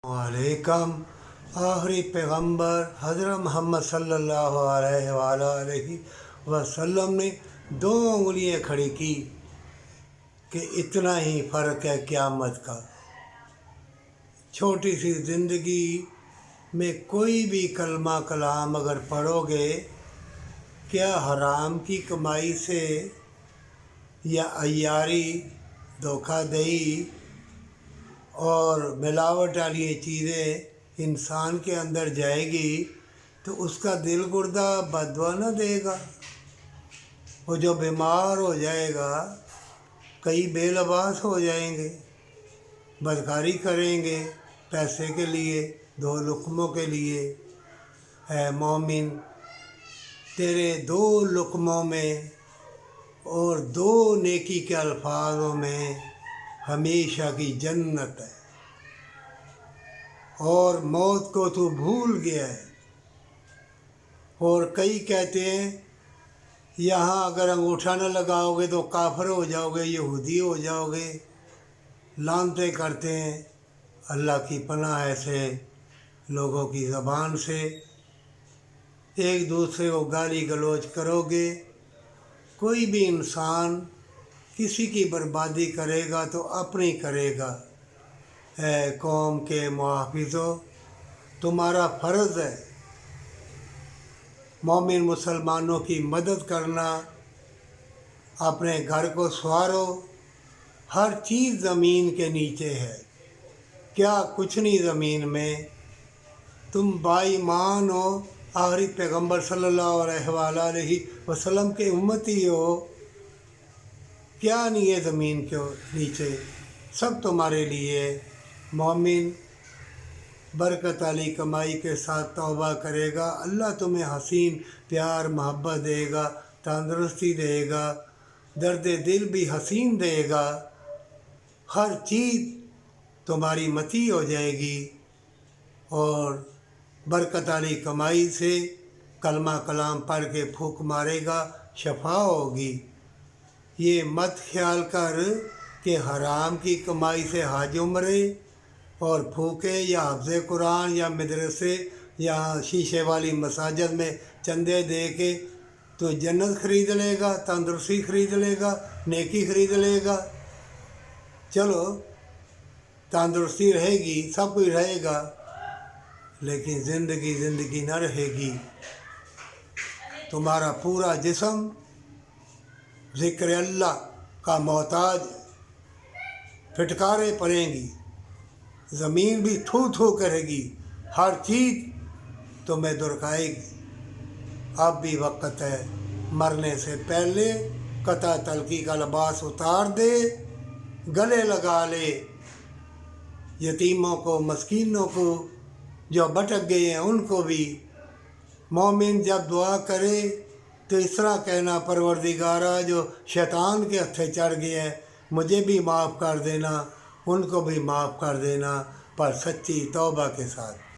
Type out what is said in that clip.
वालेकुम। आखिरी पैगंबर हज़रत मोहम्मद सल्लल्लाहु अलैहि वसल्लम ने दो उंगलियां खड़ी की कि इतना ही फ़र्क है क़यामत का। छोटी सी ज़िंदगी में कोई भी कलमा कलाम अगर पढ़ोगे, क्या हराम की कमाई से या अय्यारी, धोखाधड़ी और मिलावट वाली चीज़ें इंसान के अंदर जाएगी तो उसका दिल गुर्दा बदवा न देगा। वो जो बीमार हो जाएगा, कई बेलबास हो जाएंगे, बदकारी करेंगे पैसे के लिए, दो लुक़मों के लिए। ऐ मोमिन, तेरे दो लुक़मों में और दो नेकी के अल्फाजों में हमेशा की जन्नत है, और मौत को तू भूल गया है। और कई कहते हैं यहाँ अगर अंगूठा न लगाओगे तो काफिर हो जाओगे, यहूदी हो जाओगे। लानते करते हैं। अल्लाह की पनाह ऐसे लोगों की ज़बान से। एक दूसरे को गाली गलौज करोगे, कोई भी इंसान किसी की बर्बादी करेगा तो अपनी करेगा। है कौम के मुहाफ़िज़ो, तुम्हारा फ़र्ज़ है मोमिन मुसलमानों की मदद करना। अपने घर को संवारो। हर चीज़ ज़मीन के नीचे है, क्या कुछ नहीं ज़मीन में। तुम बाईमान हो, आखिरी पैगंबर सल्लल्लाहु अलैहि वसल्लम के उम्मती हो, क्या नहीं है ज़मीन के नीचे, सब तुम्हारे लिए। मोमिन बरकत वाली कमाई के साथ तौबा करेगा, अल्लाह तुम्हें हसीन प्यार मोहब्बत देगा, तंदुरुस्ती देगा, दर्द दिल भी हसीन देगा। हर चीज़ तुम्हारी मती हो जाएगी, और बरकत वाली कमाई से कलमा कलाम पढ़ के फूंक मारेगा, शफा होगी। ये मत ख्याल कर कि हराम की कमाई से हाज उमरे और फूके या हफ्ज़ कुरान या मदरसे या शीशे वाली मसाजिद में चंदे दे के तो जन्नत ख़रीद लेगा, तंदुरुस्ती ख़रीद लेगा, नेकी ख़रीद लेगा। चलो, तंदुरुस्ती रहेगी, सब कुछ रहेगा, लेकिन ज़िंदगी न रहेगी। तुम्हारा पूरा जिस्म ज़िक्र अल्लाह का मोहताज, फिटकारे पड़ेंगी, ज़मीन भी थू थू करेगी, हर चीज़ तुम्हें दुरखाएगी। अब भी वक्त है, मरने से पहले कता तलकी का लिबास उतार दे, गले लगा ले यतीमों को, मस्कीनों को, जो भटक गए हैं उनको भी। मोमिन जब दुआ करे तो इस तरह कहना, परवरदिगारा जो शैतान के हत्थे चढ़ गए हैं मुझे भी माफ़ कर देना, उनको भी माफ़ कर देना, पर सच्ची तौबा के साथ।